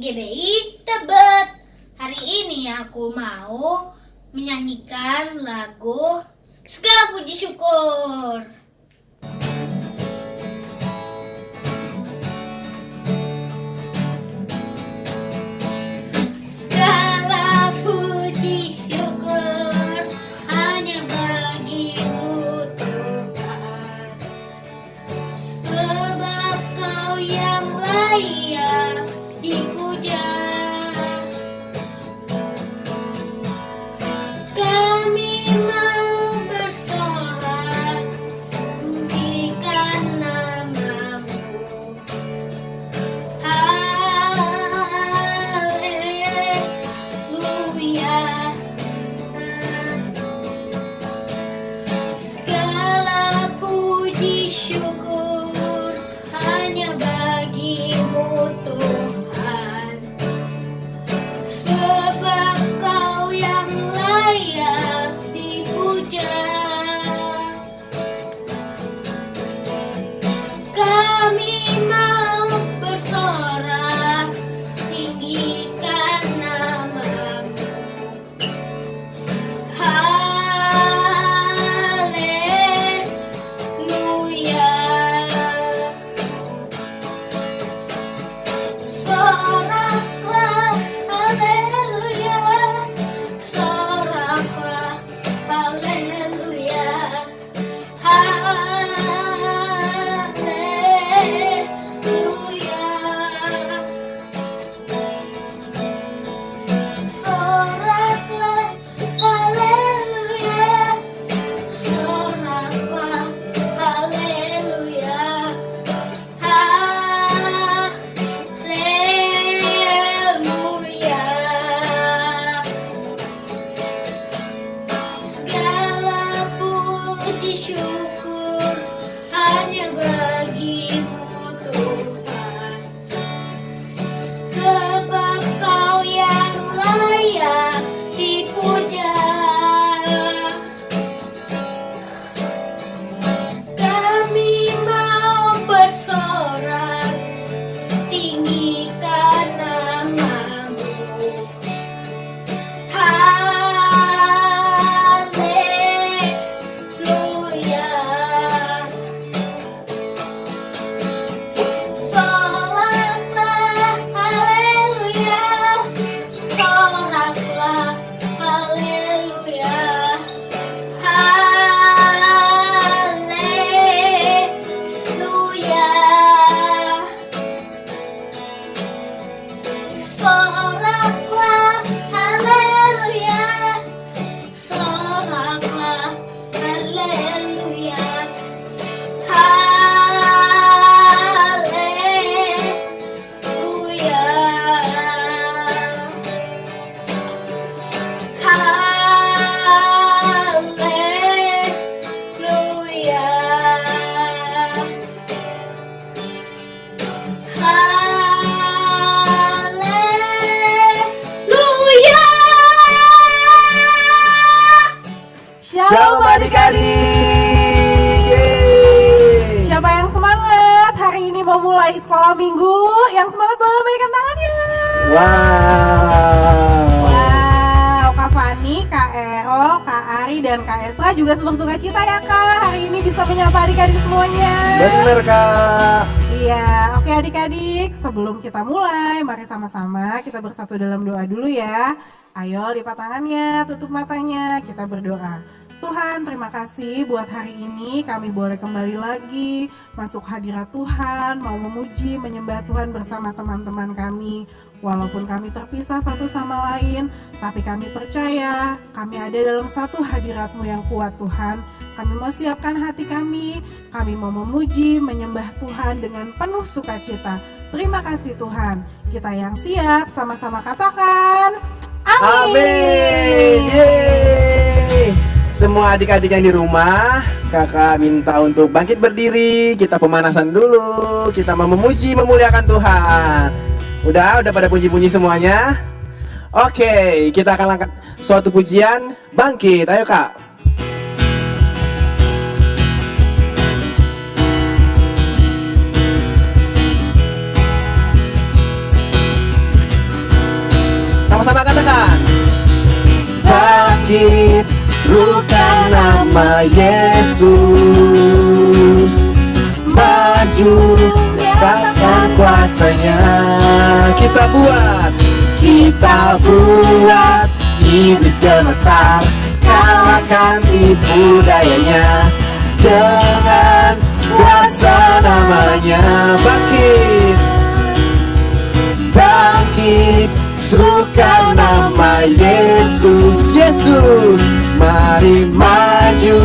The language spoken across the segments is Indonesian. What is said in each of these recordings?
GBI Tebet. Hari ini aku mau menyanyikan lagu Segala Puji Syukur. Segala puji syukur hanya bagimu Tuhan, sebab Kau yang layak dipuja. Kami mau bersorak tinggikan nama-Mu. Haleluya. Segala puji syukur hanya bagimu Tuhan, sebab Kau yang layak dipuja. Kami mau bersorak tinggikan nama-Mu. Haleluya. Soraklah, haleluya. Soraklah, haleluya. Haleluya. Soraklah, haleluya. Soraklah, haleluya. Haleluya. Segala puji syukur hanya bagimu Tuhan, sebab Kau yang layak dipuja. Kami mau bersorak tinggikan nama-Mu. Haleluya. Soraklah, haleluya. Soraklah, haleluya. Haleluya. Soraklah, haleluya. Soraklah, haleluya. Haleluya. Haleluya. Haleluya. Shalom adik-adik. Yeay. Siapa yang semangat hari ini mau mulai sekolah minggu? Yang semangat boleh lambaikan tangannya. Wow, Kak Fani, Kak Erol, Kak Ari, dan Kak Esra juga bersuka cita ya Kak. Hari ini bisa menyapa adik-adik semuanya. Bener Kak. Iya, oke adik-adik, sebelum kita mulai, mari sama-sama kita bersatu dalam doa dulu ya. Ayo lipat tangannya, tutup matanya, kita berdoa. Tuhan, terima kasih buat hari ini kami boleh kembali lagi masuk hadirat Tuhan, mau memuji, menyembah Tuhan bersama teman-teman kami. Walaupun kami terpisah satu sama lain, tapi kami percaya kami ada dalam satu hadirat-Mu yang kuat Tuhan. Kami mau siapkan hati kami mau memuji, menyembah Tuhan dengan penuh sukacita. Terima kasih Tuhan. Kita yang siap sama-sama katakan Amin. Yeay. Semua adik-adik yang di rumah, kakak minta untuk bangkit berdiri. Kita pemanasan dulu. Kita mau memuji, memuliakan Tuhan. Udah pada puji-puji semuanya. Oke, kita akan angkat suatu pujian. Bangkit, ayo kak. sama-sama katakan. Bangkit, serukan nama Yesus. Maju, nyatakan kuasanya. Kita buat iblis gemetar, kalahkan tipu dayanya dengan kuasa namanya. Bangkit, serukan nama Yesus. Mari maju,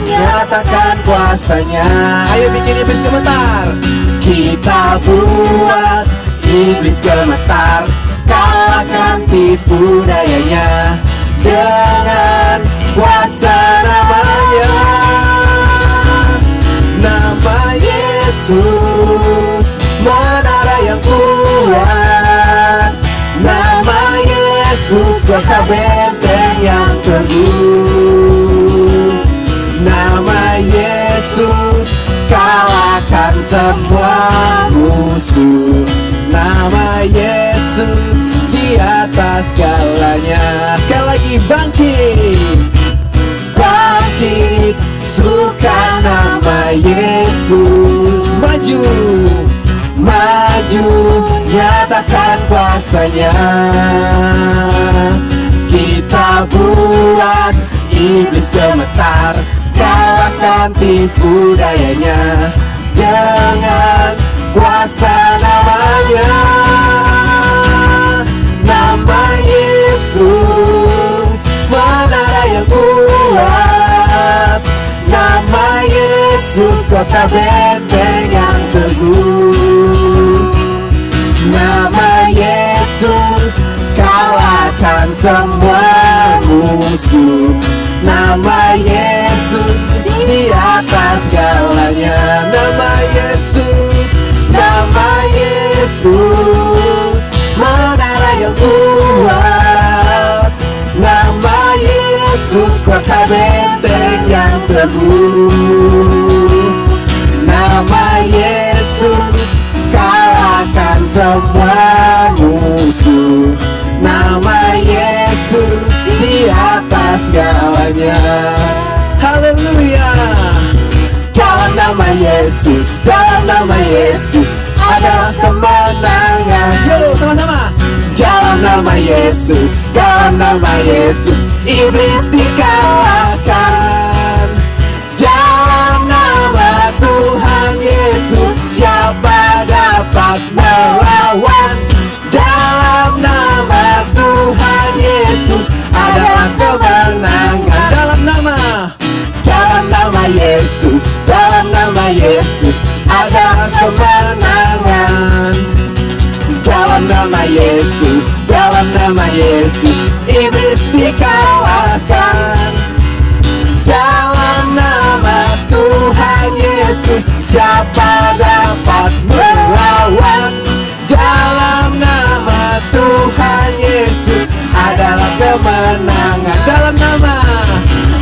nyatakan kuasanya. Ayo bikin iblis gemetar. Kita buat iblis gemetar, kalahkan tipu dayanya dengan kuasa namanya. Nama Yesus, menara yang kuat. Nama Yesus, kota benteng yang teguh. Nama Yesus, kalahkan semua musuh. Nama Yesus di atas segalanya. Sekali lagi, bangkit, serukan nama Yesus. Maju, nyatakan kuasanya. Kita buat iblis gemetar, kalahkan tipu dayanya dengan kuasa namanya. Nama Yesus, menara yang kuat. Nama Yesus, kota benteng yang teguh. Nama Yesus, kalahkan semua musuh. Nama Yesus di atas segalanya. Nama Yesus, menara yang kuat. Nama Yesus, kota benteng yang teguh. Nama Yesus, kalahkan semua musuh. Nama Yesus di atas segalanya. Haleluya. Dalam nama Yesus ada kemenangan. Yo, sama-sama. Dalam nama Yesus iblis dikalahkan. Dalam nama Tuhan Yesus, siapa dapat melawan? Dalam nama Tuhan Yesus adalah kemenangan. Dalam nama Yesus ada kemenangan. Dalam nama Yesus iblis dikalahkan. Dalam nama Tuhan Yesus, siapa dapat melawan? Dalam nama Tuhan Yesus adalah kemenangan.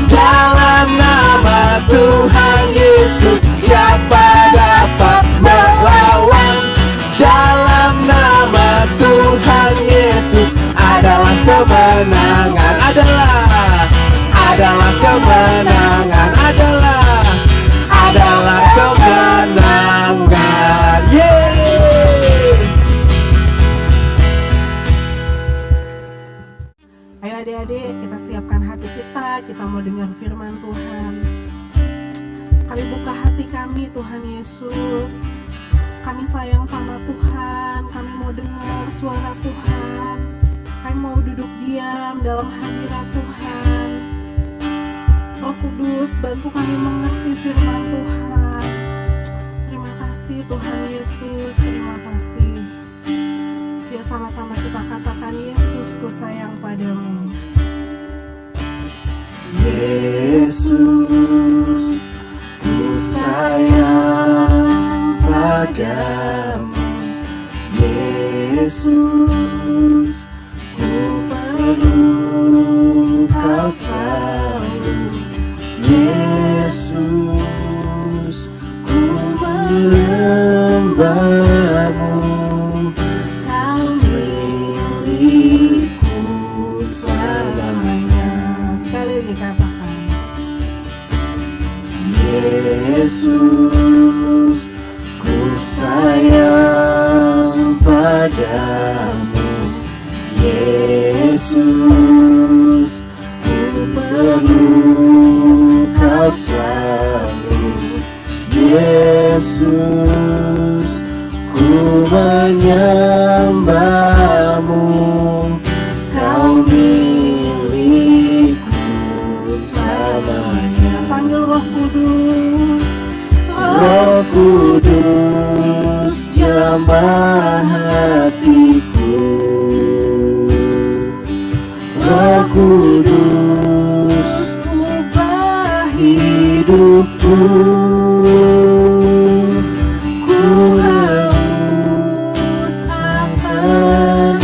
Dalam nama Tuhan Yesus, siapa dapat melawan? Dalam nama Tuhan Yesus adalah kemenangan. Adalah kemenangan. Adalah kemenangan. Yeay. Ayo adik-adik, kita siapkan hati kita mau dengar firman Tuhan. Kami buka hati kami, Tuhan Yesus. Kami sayang sama Tuhan, kami mau dengar suara Tuhan. Kami mau duduk diam dalam hadirat Tuhan. Roh Kudus, bantu kami mengerti firman Tuhan. Terima kasih Tuhan Yesus, terima kasih. Biar sama-sama kita katakan, Yesusku sayang padamu. Yesus, ku sayang padamu. Yesus, ku perlu kau selalu. Yesus, ku menyembahmu. Kau milikku. Yesus, ku perlu Kau selalu. Yesus, ku menyembah-Mu, Kau milikku selamanya. Panggil Roh Kudus. Roh Kudus, jamah hatiku. Roh Kudus, ubah hidupku. Ku haus akan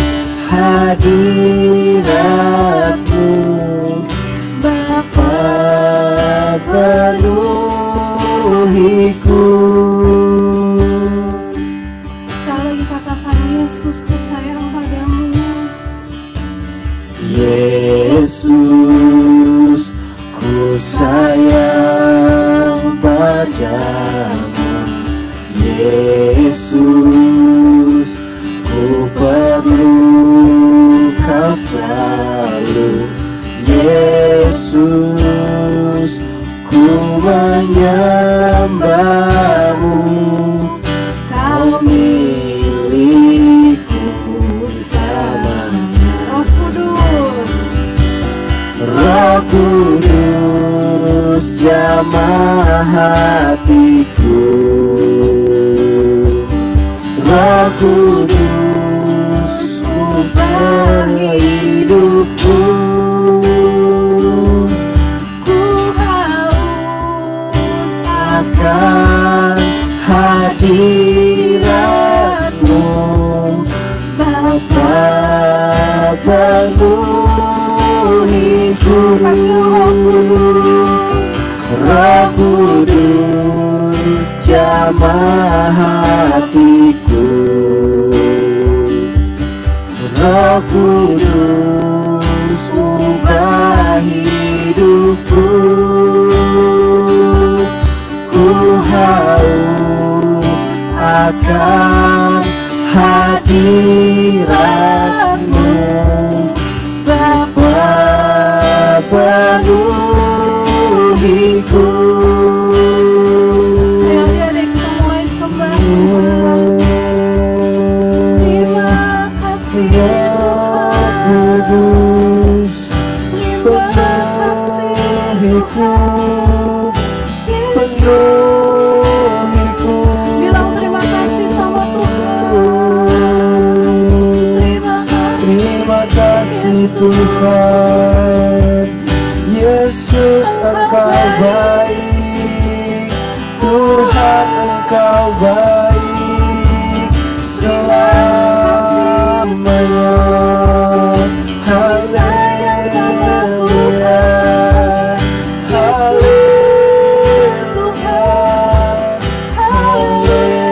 hadirat-Mu, Bapa, penuhiku. Sekali lagi katakan, Yesus, ku sayang padamu. Yesus, ku sayang padamu. Yesus, ku perlu Kau selalu. Yesus, ku menyembah-Mu, Kau milikku selamanya. Roh Kudus. Roh Kudus, jamah hatiku. Roh Kudus, ubah hidupku. Ku haus akan hadirat-Mu, Bapa, penuhiku. Roh Kudus, jamah hatiku. Roh Kudus, ubah hidupku. Ku haus akan hadirat-Mu, Bapa, penuhiku. Ayo adik-adik, kita mulai sembah Tuhan. Terima kasih Roh Tuhan. Kudus, Terima kasih penuhiku, Yesus. penuhiku. Bilang terima kasih sama Tuhan. Terima kasih Tuhan. Yesus, Engkau baik. Tuhan, Engkau baik selamanya. Haleluya, haleluya,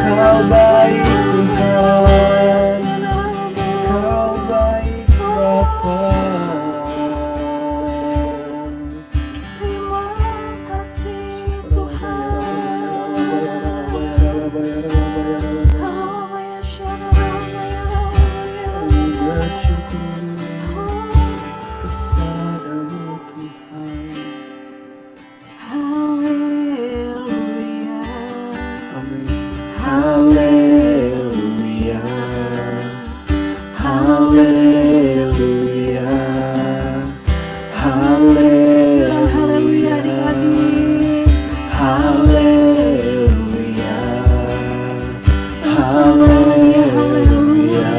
Kau baik Tuhan, Kau baik Bapa. Terima kasih Tuhan. Bersyukur kepadamu Tuhan. Haleluya. Amin. Haleluya, haleluya, haleluya, Haleluya adik-adik. haleluya, Haleluya, haleluya,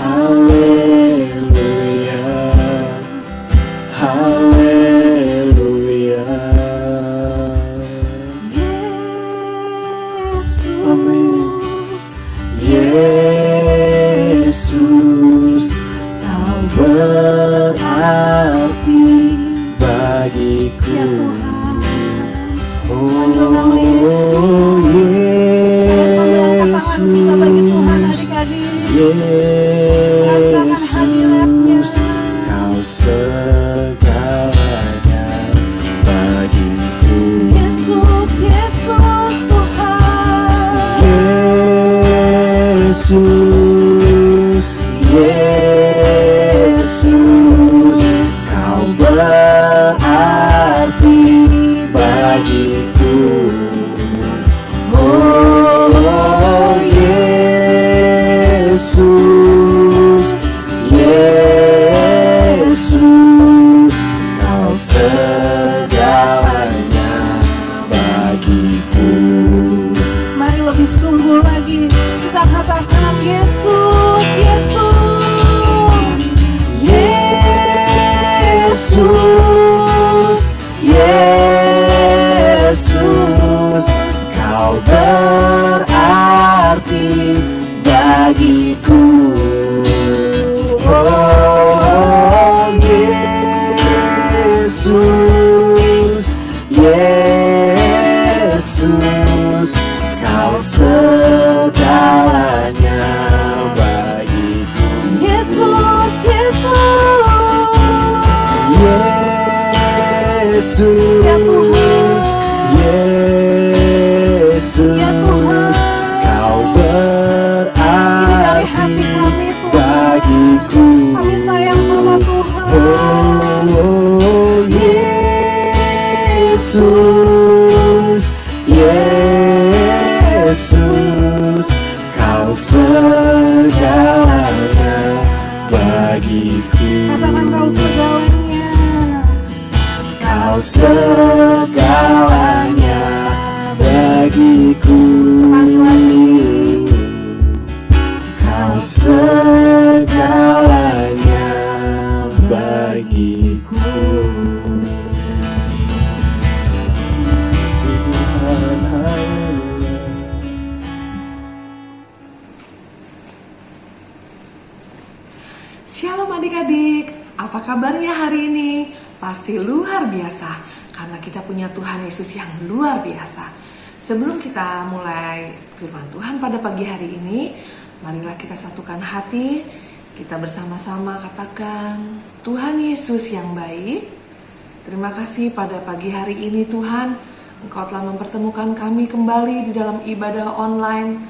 haleluya, haleluya. Yesus. Amin. Yesus, Kau berarti bagiku. Ya Tuhan. Oh Yesus. Kita bagi Tuhan adik-adik. Rasakan hadiratnya. Yesus, Kau segalanya. Yesus, Yesus, kau berarti bagiku. Oh Yesus, Yesus, kau segalanya bagiku. Mari lebih sungguh lagi kita katakan Yesus, Yesus, Yesus, Yesus, kau berarti bagiku. Oh Yesus, Yesus, kau segalanya bagiku. Yesus, Yesus, Ya Tuhan. Yesus, Ya Tuhan. kau Ini dari hati berarti kami Tuhan. bagiku. Kami sayang sama Tuhan. Oh Yesus, Yesus, kau segalanya bagiku. Katakan kau segalanya. Kau segalanya bagiku. Sekali lagi. Kau segalanya bagiku. Tuhan, haleluya. Shalom adik-adik, apa kabarnya hari ini? Pasti luar biasa, karena kita punya Tuhan Yesus yang luar biasa. Sebelum kita mulai firman Tuhan pada pagi hari ini, marilah kita satukan hati, kita bersama-sama katakan, Tuhan Yesus yang baik, terima kasih pada pagi hari ini Tuhan, Engkau telah mempertemukan kami kembali di dalam ibadah online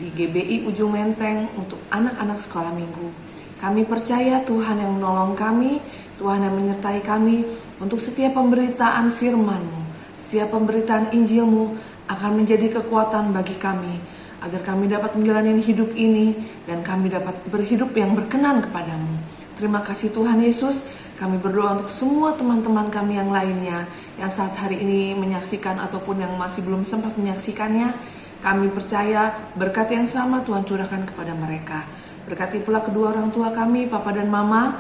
di GBI Ujung Menteng untuk anak-anak sekolah minggu. Kami percaya Tuhan yang menolong kami, Tuhan yang menyertai kami untuk setiap pemberitaan firman-Mu, setiap pemberitaan Injil-Mu akan menjadi kekuatan bagi kami, agar kami dapat menjalani hidup ini dan kami dapat berhidup yang berkenan kepadamu. Terima kasih Tuhan Yesus, kami berdoa untuk semua teman-teman kami yang lainnya yang saat hari ini menyaksikan ataupun yang masih belum sempat menyaksikannya. Kami percaya berkat yang sama Tuhan curahkan kepada mereka. Berkati pula kedua orang tua kami, Papa dan Mama,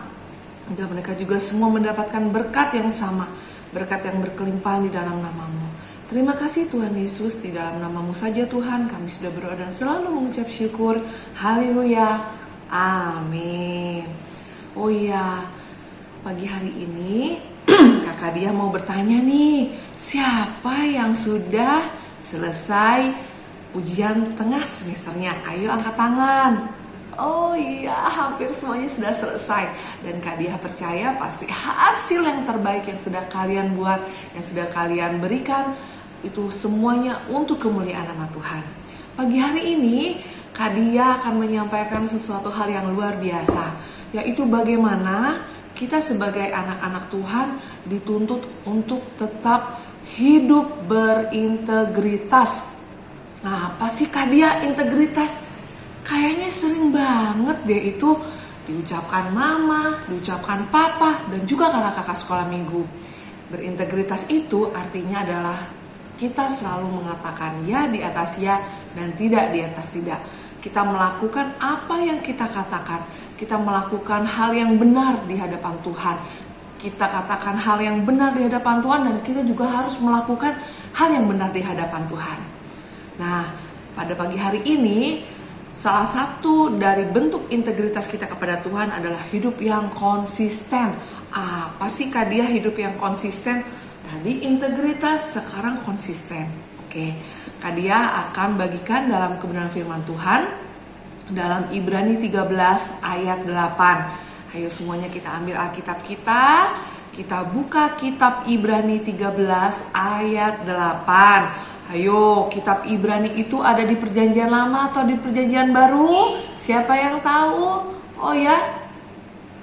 agar mereka juga semua mendapatkan berkat yang sama, berkat yang berkelimpahan di dalam nama-Mu. Terima kasih Tuhan Yesus, di dalam nama-Mu saja Tuhan kami sudah berdoa dan selalu mengucap syukur. Haleluya, amin. Oh iya, pagi hari ini kakak dia mau bertanya nih, siapa yang sudah selesai ujian tengah semesternya? Ayo angkat tangan. Oh iya, hampir semuanya sudah selesai. Dan Kak Dia percaya pasti hasil yang terbaik yang sudah kalian buat, yang sudah kalian berikan, itu semuanya untuk kemuliaan nama Tuhan. Pagi hari ini Kak Dia akan menyampaikan sesuatu hal yang luar biasa, yaitu bagaimana kita sebagai anak-anak Tuhan dituntut untuk tetap hidup berintegritas. Nah, apa sih Kak Dia integritas? Kayaknya sering banget deh itu diucapkan mama, diucapkan papa, dan juga kakak-kakak sekolah minggu. Berintegritas itu artinya adalah kita selalu mengatakan ya di atas ya dan tidak di atas tidak. Kita melakukan apa yang kita katakan. Kita melakukan hal yang benar di hadapan Tuhan. Kita katakan hal yang benar di hadapan Tuhan dan kita juga harus melakukan hal yang benar di hadapan Tuhan. Nah, pada pagi hari ini salah satu dari bentuk integritas kita kepada Tuhan adalah hidup yang konsisten. Apa sih Kak Dia hidup yang konsisten? Tadi integritas, sekarang konsisten. Oke, Kak Dia akan bagikan dalam kebenaran firman Tuhan dalam Ibrani 13 ayat 8. Ayo semuanya kita ambil Alkitab kita buka kitab Ibrani 13 ayat 8. Ayo, kitab Ibrani itu ada di Perjanjian Lama atau di Perjanjian Baru? Siapa yang tahu? Oh ya,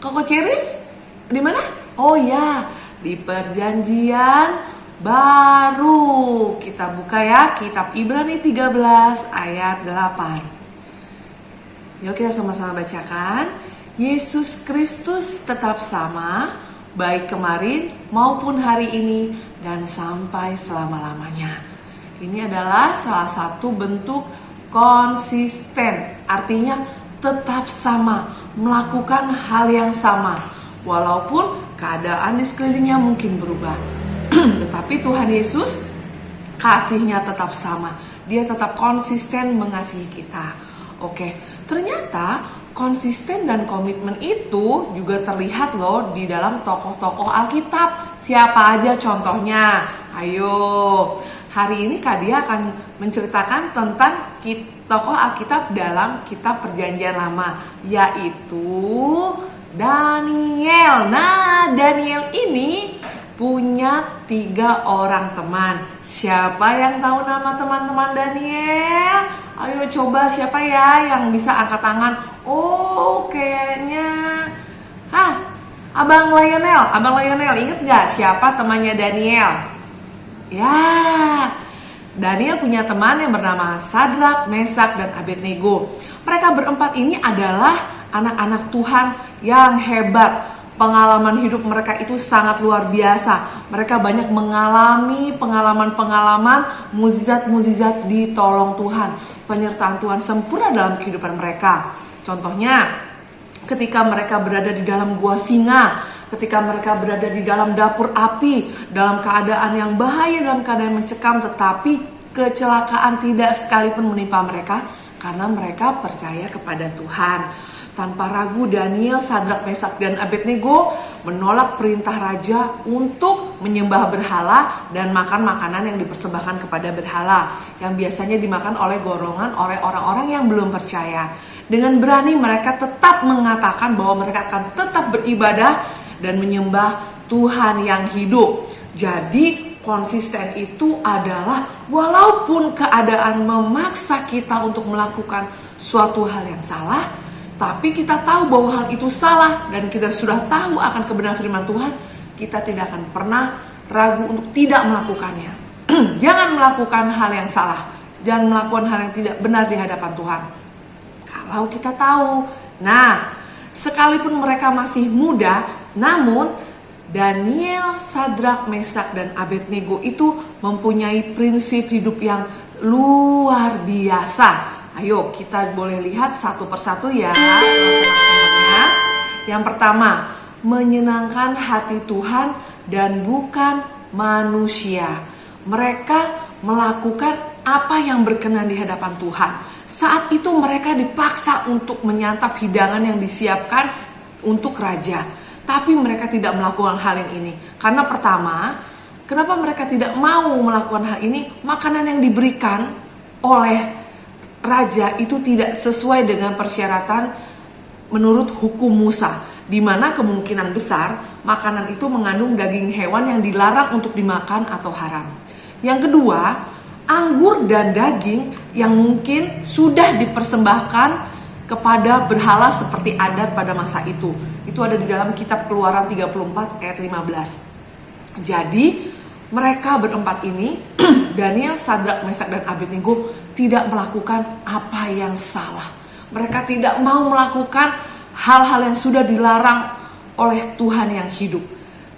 Koko Ceris? Di mana? Oh ya, di Perjanjian Baru. Kita buka ya, kitab Ibrani 13 ayat 8. Yuk kita sama-sama bacakan. Yesus Kristus tetap sama, baik kemarin maupun hari ini dan sampai selama-lamanya. Ini adalah salah satu bentuk konsisten, artinya tetap sama, melakukan hal yang sama, walaupun keadaan di sekelilingnya mungkin berubah. Tetapi Tuhan Yesus kasihnya tetap sama, dia tetap konsisten mengasihi kita. Oke, ternyata konsisten dan komitmen itu juga terlihat loh di dalam tokoh-tokoh Alkitab. Siapa aja contohnya? Ayo, hari ini Kak Dia akan menceritakan tentang tokoh Alkitab dalam kitab Perjanjian Lama, yaitu Daniel. Nah, Daniel ini punya 3 orang teman. Siapa yang tahu nama teman-teman Daniel? Ayo coba, siapa ya yang bisa angkat tangan? Oh, kayaknya Abang Lionel, inget gak siapa temannya Daniel? Ya, Daniel punya teman yang bernama Sadrak, Mesak, dan Abednego. Mereka berempat ini adalah anak-anak Tuhan yang hebat. Pengalaman hidup mereka itu sangat luar biasa. Mereka banyak mengalami pengalaman-pengalaman mukjizat-mukjizat ditolong Tuhan. Penyertaan Tuhan sempurna dalam kehidupan mereka. Contohnya, ketika mereka berada di dalam gua singa, ketika mereka berada di dalam dapur api, dalam keadaan yang bahaya, dalam keadaan yang mencekam, tetapi kecelakaan tidak sekalipun menimpa mereka karena mereka percaya kepada Tuhan. Tanpa ragu, Daniel, Sadrak, Mesak, dan Abednego menolak perintah raja untuk menyembah berhala dan makan makanan yang dipersembahkan kepada berhala, yang biasanya dimakan oleh golongan oleh orang-orang yang belum percaya. Dengan berani mereka tetap mengatakan bahwa mereka akan tetap beribadah dan menyembah Tuhan yang hidup. Jadi konsisten itu adalah walaupun keadaan memaksa kita untuk melakukan suatu hal yang salah, tapi kita tahu bahwa hal itu salah dan kita sudah tahu akan kebenaran firman Tuhan, kita tidak akan pernah ragu untuk tidak melakukannya. Jangan melakukan hal yang salah, jangan melakukan hal yang tidak benar di hadapan Tuhan. Kalau kita tahu, sekalipun mereka masih muda, namun Daniel, Sadrak, Mesak, dan Abednego itu mempunyai prinsip hidup yang luar biasa. Ayo kita boleh lihat satu persatu ya, teman-teman. Yang pertama, menyenangkan hati Tuhan dan bukan manusia. Mereka melakukan apa yang berkenan di hadapan Tuhan. Saat itu mereka dipaksa untuk menyantap hidangan yang disiapkan untuk raja. Tapi mereka tidak melakukan hal yang ini. Karena pertama, kenapa mereka tidak mau melakukan hal ini? Makanan yang diberikan oleh raja itu tidak sesuai dengan persyaratan menurut hukum Musa, di mana kemungkinan besar makanan itu mengandung daging hewan yang dilarang untuk dimakan atau haram. Yang kedua, anggur dan daging yang mungkin sudah dipersembahkan kepada berhala seperti adat pada masa itu. Itu ada di dalam kitab Keluaran 34 ayat 15. Jadi mereka berempat ini, Daniel, Sadrak, Mesak, dan Abednego tidak melakukan apa yang salah. Mereka tidak mau melakukan hal-hal yang sudah dilarang oleh Tuhan yang hidup.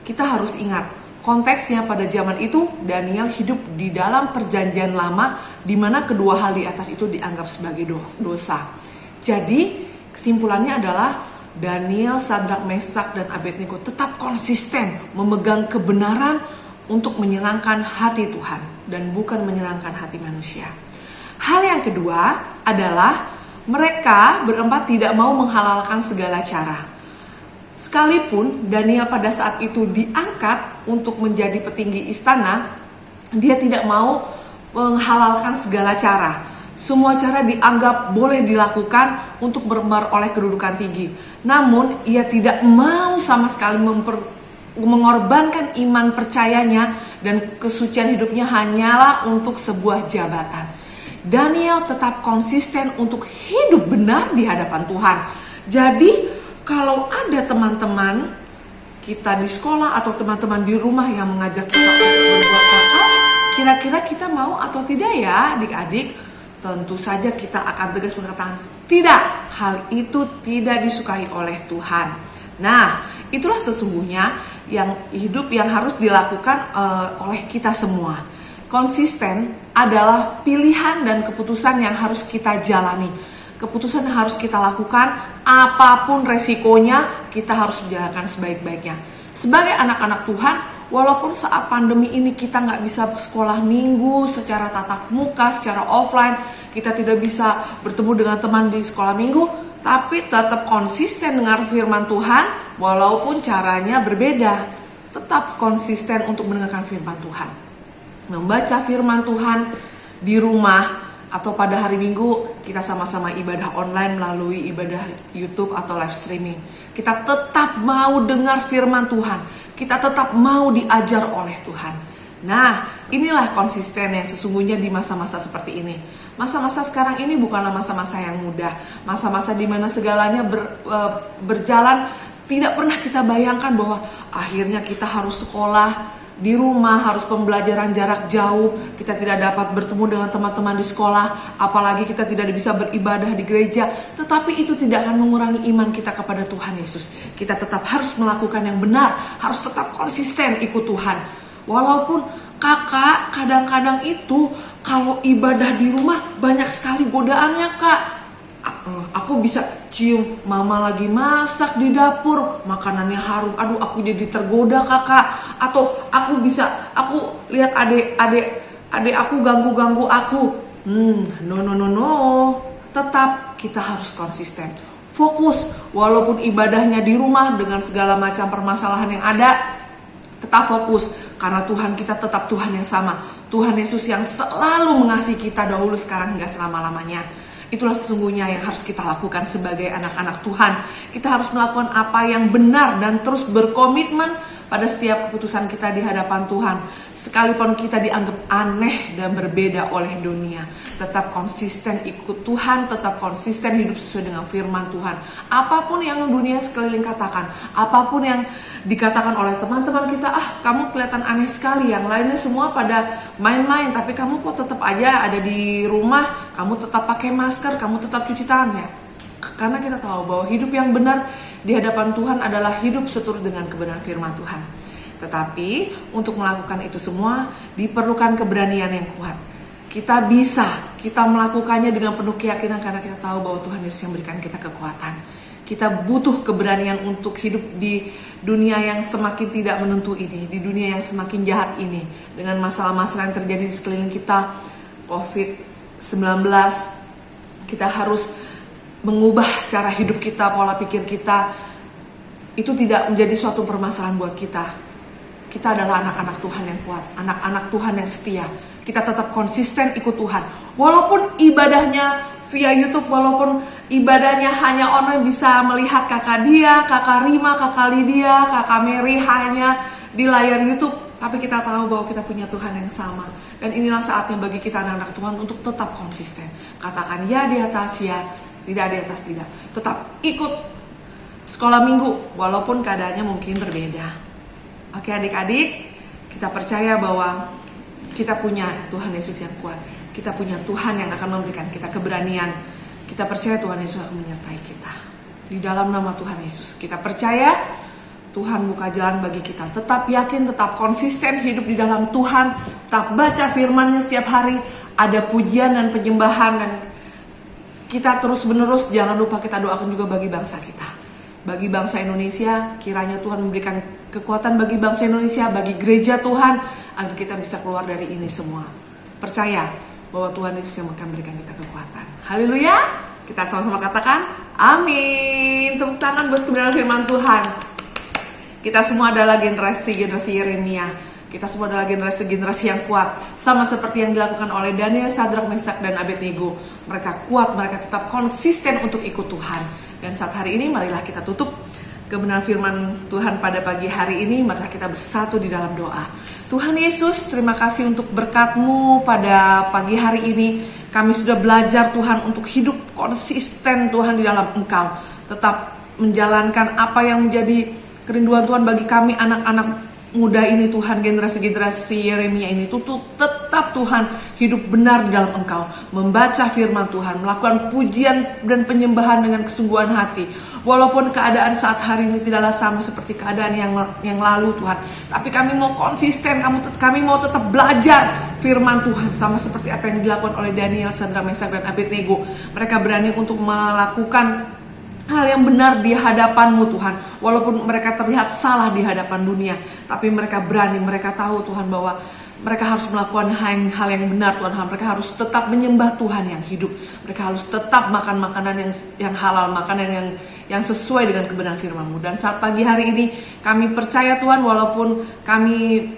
Kita harus ingat, konteksnya pada zaman itu Daniel hidup di dalam Perjanjian Lama, di mana kedua hal di atas itu dianggap sebagai dosa. Jadi kesimpulannya adalah Daniel, Sadrak, Mesak, dan Abednego tetap konsisten memegang kebenaran untuk menyenangkan hati Tuhan dan bukan menyenangkan hati manusia. Hal yang kedua adalah mereka berempat tidak mau menghalalkan segala cara. Sekalipun Daniel pada saat itu diangkat untuk menjadi petinggi istana, dia tidak mau menghalalkan segala cara. Semua cara dianggap boleh dilakukan untuk memperoleh kedudukan tinggi. Namun ia tidak mau sama sekali mengorbankan iman percayanya dan kesucian hidupnya hanyalah untuk sebuah jabatan. Daniel tetap konsisten untuk hidup benar di hadapan Tuhan. Jadi kalau ada teman-teman kita di sekolah atau teman-teman di rumah yang mengajak kita untuk berbuat kakap, kira-kira kita mau atau tidak ya adik-adik? Tentu saja kita akan tegas mengatakan tidak, hal itu tidak disukai oleh Tuhan. Nah, itulah sesungguhnya yang hidup yang harus dilakukan oleh kita semua. Konsisten adalah pilihan dan keputusan yang harus kita jalani. Keputusan yang harus kita lakukan, apapun resikonya, kita harus menjalankan sebaik-baiknya. Sebagai anak-anak Tuhan, walaupun saat pandemi ini kita nggak bisa sekolah minggu secara tatap muka, secara offline, kita tidak bisa bertemu dengan teman di sekolah minggu, tapi tetap konsisten dengan firman Tuhan, walaupun caranya berbeda. Tetap konsisten untuk mendengarkan firman Tuhan. Membaca firman Tuhan di rumah, atau pada hari Minggu kita sama-sama ibadah online melalui ibadah YouTube atau live streaming. Kita tetap mau dengar firman Tuhan. Kita tetap mau diajar oleh Tuhan. Nah, inilah konsisten yang sesungguhnya di masa-masa seperti ini. Masa-masa sekarang ini bukanlah masa-masa yang mudah. Masa-masa di mana segalanya berjalan tidak pernah kita bayangkan bahwa akhirnya kita harus sekolah di rumah, harus pembelajaran jarak jauh, kita tidak dapat bertemu dengan teman-teman di sekolah, apalagi kita tidak bisa beribadah di gereja. Tetapi itu tidak akan mengurangi iman kita kepada Tuhan Yesus. Kita tetap harus melakukan yang benar, harus tetap konsisten ikut Tuhan. Walaupun kakak kadang-kadang itu kalau ibadah di rumah banyak sekali godaannya kak. Aku bisa cium mama lagi masak di dapur, makanannya harum, aduh aku jadi tergoda kakak. Atau aku lihat adik aku ganggu aku. No. Tetap kita harus konsisten, fokus. Walaupun ibadahnya di rumah dengan segala macam permasalahan yang ada, tetap fokus. Karena Tuhan kita tetap Tuhan yang sama, Tuhan Yesus yang selalu mengasihi kita dahulu, sekarang hingga selama-lamanya. Itulah sesungguhnya yang harus kita lakukan sebagai anak-anak Tuhan. Kita harus melakukan apa yang benar dan terus berkomitmen pada setiap keputusan kita di hadapan Tuhan. Sekalipun kita dianggap aneh dan berbeda oleh dunia, tetap konsisten ikut Tuhan, tetap konsisten hidup sesuai dengan firman Tuhan. Apapun yang dunia sekeliling katakan, apapun yang dikatakan oleh teman-teman kita, kamu kelihatan aneh sekali, yang lainnya semua pada main-main, tapi kamu kok tetap aja ada di rumah, kamu tetap pakai masker, kamu tetap cuci tangan ya. Karena kita tahu bahwa hidup yang benar di hadapan Tuhan adalah hidup seturut dengan kebenaran firman Tuhan. Tetapi untuk melakukan itu semua diperlukan keberanian yang kuat. Kita melakukannya dengan penuh keyakinan karena kita tahu bahwa Tuhan Yesus yang memberikan kita kekuatan. Kita butuh keberanian untuk hidup di dunia yang semakin tidak menentu ini, di dunia yang semakin jahat ini, dengan masalah-masalah yang terjadi di sekeliling kita, COVID-19. Kita harus mengubah cara hidup kita, pola pikir kita. Itu tidak menjadi suatu permasalahan buat kita. Kita adalah anak-anak Tuhan yang kuat, anak-anak Tuhan yang setia. Kita tetap konsisten ikut Tuhan. Walaupun ibadahnya via YouTube, walaupun ibadahnya hanya online, bisa melihat kakak dia, kakak Rima, kakak Lydia, kakak Mary hanya di layar YouTube, tapi kita tahu bahwa kita punya Tuhan yang sama. Dan inilah saatnya bagi kita anak-anak Tuhan untuk tetap konsisten. Katakan ya di atas ya, tidak di atas tidak. Tetap ikut sekolah minggu walaupun keadaannya mungkin berbeda. Oke adik-adik, kita percaya bahwa kita punya Tuhan Yesus yang kuat. Kita punya Tuhan yang akan memberikan kita keberanian. Kita percaya Tuhan Yesus akan menyertai kita. Di dalam nama Tuhan Yesus kita percaya Tuhan buka jalan bagi kita. Tetap yakin, tetap konsisten hidup di dalam Tuhan. Tetap baca firman-Nya setiap hari. Ada pujian dan penyembahan, dan kita terus menerus jangan lupa kita doakan juga bagi bangsa kita. Bagi bangsa Indonesia, kiranya Tuhan memberikan kekuatan bagi bangsa Indonesia, bagi gereja Tuhan, agar kita bisa keluar dari ini semua. Percaya bahwa Tuhan Yesus yang akan memberikan kita kekuatan. Haleluya. Kita sama-sama katakan amin. Tepuk tangan buat kebenaran firman Tuhan. Kita semua adalah generasi Yeremia. Kita semua adalah generasi yang kuat. Sama seperti yang dilakukan oleh Daniel, Sadrak, Mesak, dan Abednego. Mereka kuat, mereka tetap konsisten untuk ikut Tuhan. Dan saat hari ini marilah kita tutup kebenaran firman Tuhan pada pagi hari ini. Marilah kita bersatu di dalam doa. Tuhan Yesus, terima kasih untuk berkat-Mu pada pagi hari ini. Kami sudah belajar Tuhan untuk hidup konsisten Tuhan di dalam Engkau. Tetap menjalankan apa yang menjadi kerinduan Tuhan bagi kami anak-anak muda ini Tuhan, generasi-generasi Yeremia ini. Tetap Tuhan hidup benar di dalam Engkau. Membaca firman Tuhan, melakukan pujian dan penyembahan dengan kesungguhan hati. Walaupun keadaan saat hari ini tidaklah sama seperti keadaan yang lalu Tuhan, tapi kami mau konsisten, kami mau tetap belajar firman Tuhan, sama seperti apa yang dilakukan oleh Daniel, Sadrak, Mesak, dan Abednego. Mereka berani untuk melakukan hal yang benar di hadapan-Mu Tuhan. Walaupun mereka terlihat salah di hadapan dunia, tapi mereka berani, mereka tahu Tuhan bahwa mereka harus melakukan hal yang benar Tuhan. Mereka harus tetap menyembah Tuhan yang hidup. Mereka harus tetap makan makanan yang halal, makanan yang sesuai dengan kebenaran firman-Mu. Dan saat pagi hari ini kami percaya Tuhan, walaupun kami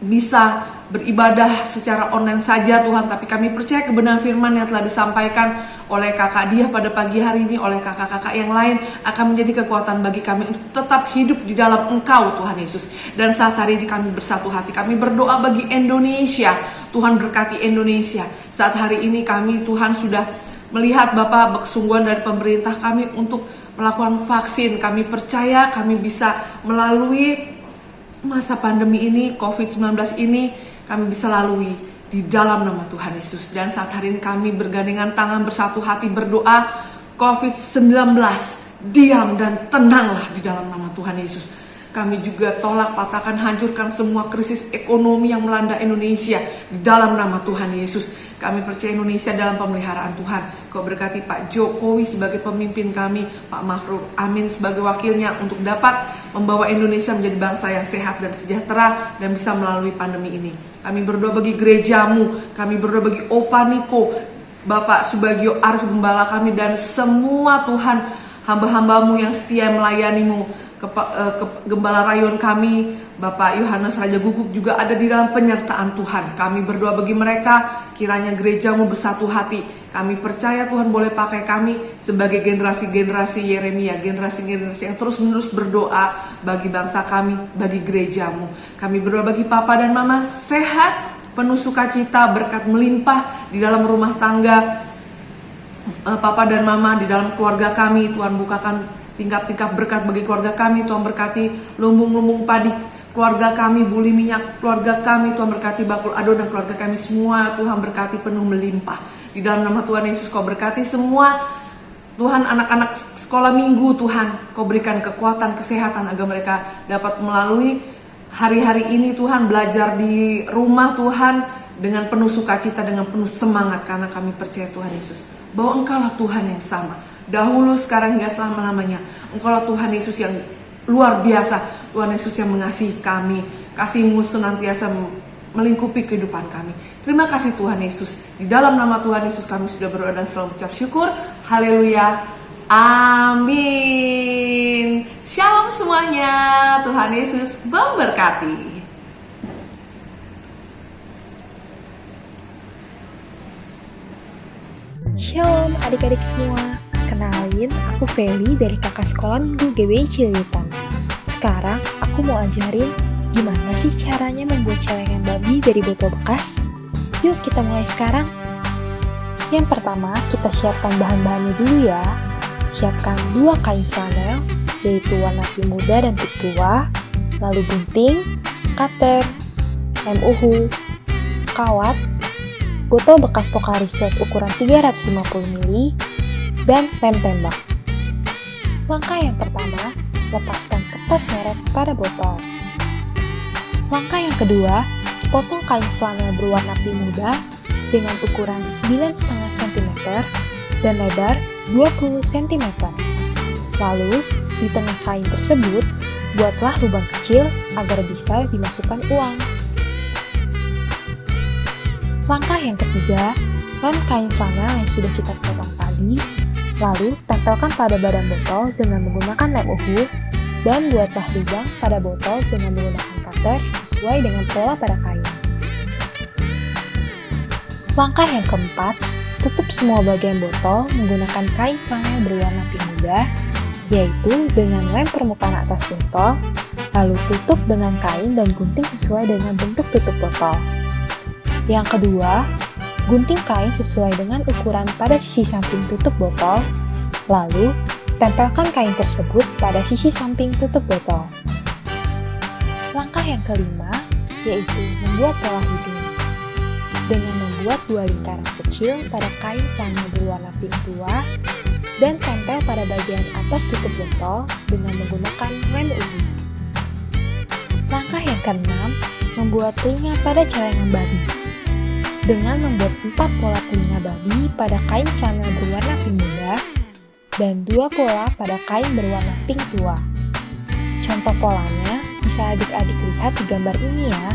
bisa beribadah secara online saja Tuhan, tapi kami percaya kebenaran firman yang telah disampaikan oleh kakak Diah pada pagi hari ini, oleh kakak-kakak yang lain, akan menjadi kekuatan bagi kami untuk tetap hidup di dalam Engkau Tuhan Yesus. Dan saat hari ini kami bersatu hati, kami berdoa bagi Indonesia. Tuhan berkati Indonesia. Saat hari ini kami Tuhan sudah melihat Bapak kesungguhan dari pemerintah kami untuk melakukan vaksin. Kami percaya kami bisa melalui masa pandemi ini, COVID-19 ini, kami bisa lalui di dalam nama Tuhan Yesus. Dan saat hari ini kami bergandengan tangan, bersatu hati berdoa, COVID-19 diam dan tenanglah di dalam nama Tuhan Yesus. Kami juga tolak, patahkan, hancurkan semua krisis ekonomi yang melanda Indonesia di dalam nama Tuhan Yesus. Kami percaya Indonesia dalam pemeliharaan Tuhan. Kau berkati Pak Jokowi sebagai pemimpin kami, Pak Mahfud Amin sebagai wakilnya, untuk dapat membawa Indonesia menjadi bangsa yang sehat dan sejahtera dan bisa melalui pandemi ini. Kami berdoa bagi gerejamu, kami berdoa bagi Opa Niko, Bapak Subagio Arif Gembala kami, dan semua Tuhan hamba-hambamu yang setia melayanimu. Gembala rayon kami, Bapak Yohanes Raja Guguk juga ada di dalam penyertaan Tuhan. Kami berdoa bagi mereka, kiranya gerejamu bersatu hati. Kami percaya Tuhan boleh pakai kami sebagai generasi-generasi Yeremia, generasi-generasi yang terus-menerus berdoa bagi bangsa kami, bagi gerejamu. Kami berdoa bagi Papa dan Mama sehat, penuh sukacita, berkat melimpah di dalam rumah tangga Papa dan Mama, di dalam keluarga kami. Tuhan bukakan tingkap-tingkap berkat bagi keluarga kami. Tuhan berkati lumbung-lumbung padi keluarga kami, buli minyak keluarga kami. Tuhan berkati bakul ado dan keluarga kami semua. Tuhan berkati penuh melimpah. Di dalam nama Tuhan Yesus Kau berkati semua Tuhan anak-anak sekolah minggu. Tuhan Kau berikan kekuatan, kesehatan agar mereka dapat melalui hari-hari ini Tuhan, belajar di rumah Tuhan dengan penuh sukacita, dengan penuh semangat, karena kami percaya Tuhan Yesus bahwa Engkaulah Tuhan yang sama dahulu, sekarang, hingga selama-lamanya. Engkaulah Tuhan Yesus yang luar biasa, Tuhan Yesus yang mengasihi kami. Kasih-Mu senantiasa melingkupi kehidupan kami. Terima kasih Tuhan Yesus. Di dalam nama Tuhan Yesus kami sudah berdoa dan selalu ucap syukur. Haleluya. Amin. Shalom semuanya. Tuhan Yesus memberkati. Shalom adik-adik semua. Kenalin, aku Feli dari kakak sekolah minggu GBI Cililitan. Sekarang aku mau ajarin gimana sih caranya membuat celengan babi dari botol bekas. Yuk kita mulai sekarang. Yang pertama, kita siapkan bahan-bahannya dulu ya. Siapkan 2 kain flanel, yaitu warna pink muda dan pink tua, lalu gunting, cutter, lem uhu, kawat, botol bekas Pocari Sweat ukuran 350 ml, dan lem tembak. Langkah yang pertama, lepaskan kertas merek pada botol. Langkah yang kedua, potong kain flanel berwarna pink muda dengan ukuran 9,5 cm dan lebar 20 cm. Lalu, di tengah kain tersebut, buatlah lubang kecil agar bisa dimasukkan uang. Langkah yang ketiga, lem kain flanel yang sudah kita potong tadi, lalu tempelkan pada badan botol dengan menggunakan lem uhu, dan buatlah lubang pada botol dengan menggunakan cutter sesuai dengan pola pada kain. Langkah yang keempat, tutup semua bagian botol menggunakan kain flanel berwarna pink muda, yaitu dengan lem permukaan atas botol, Lalu tutup dengan kain dan gunting sesuai dengan bentuk tutup botol. Yang kedua, gunting kain sesuai dengan ukuran pada sisi samping tutup botol, lalu tempelkan kain tersebut pada sisi samping tutup botol. Langkah yang kelima, yaitu membuat pola hidung. Dengan membuat 2 lingkaran kecil pada kain flanel berwarna pink tua dan tempel pada bagian atas tutup botol dengan menggunakan lem UV. Langkah yang keenam, membuat telinga pada celengan babi. Dengan membuat 4 pola telinga babi pada kain flanel berwarna pink muda dan 2 pola pada kain berwarna pink tua. Contoh polanya bisa adik-adik lihat di gambar ini ya.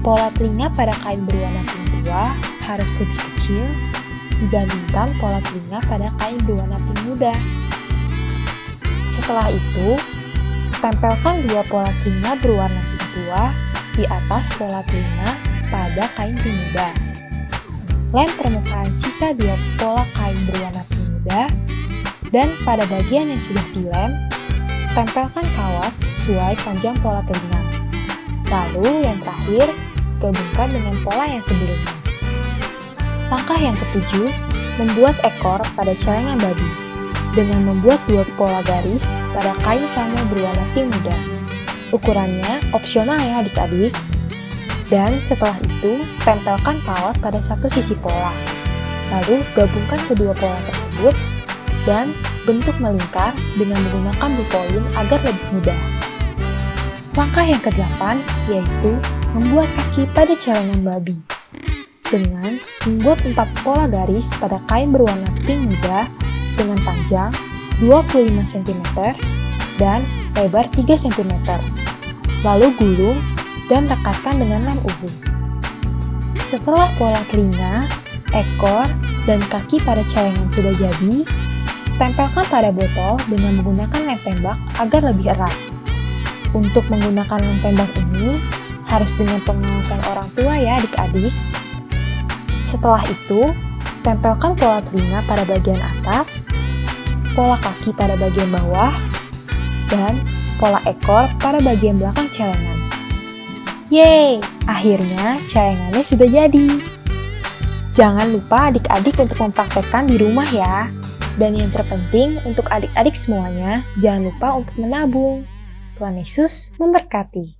Pola telinga pada kain berwarna pink tua harus lebih kecil dibandingkan pola telinga pada kain berwarna pink muda. Setelah itu, tempelkan 2 pola telinga berwarna pink tua di atas pola telinga pada kain pink muda. Lem permukaan sisa 2 pola kain berwarna pink muda dan pada bagian yang sudah dilem, tempelkan kawat sesuai panjang pola telinga. Lalu yang terakhir, gabungkan dengan pola yang sebelumnya. Langkah yang ketujuh, membuat ekor pada celengan babi dengan membuat 2 pola garis pada kain flanel berwarna pink muda. Ukurannya opsional ya adik-adik. Dan setelah itu, tempelkan kawat pada satu sisi pola. Lalu gabungkan kedua pola tersebut dan bentuk melingkar dengan menggunakan bupolin agar lebih mudah. Langkah yang ke-8 yaitu membuat kaki pada celengan babi dengan membuat 4 pola garis pada kain berwarna pink muda dengan panjang 25 cm dan lebar 3 cm. Lalu gulung dan rekatkan dengan lem UV. Setelah pola telinga, ekor, dan kaki pada celengan sudah jadi, tempelkan pada botol dengan menggunakan lem tembak agar lebih erat. Untuk menggunakan lem tembak ini harus dengan pengawasan orang tua ya adik-adik. Setelah itu, tempelkan pola telinga pada bagian atas, pola kaki pada bagian bawah, dan pola ekor pada bagian belakang celengan. Yeay, akhirnya celengannya sudah jadi. Jangan lupa adik-adik untuk mempraktekkan di rumah ya. Dan yang terpenting untuk adik-adik semuanya, jangan lupa untuk menabung. Tuhan Yesus memberkati.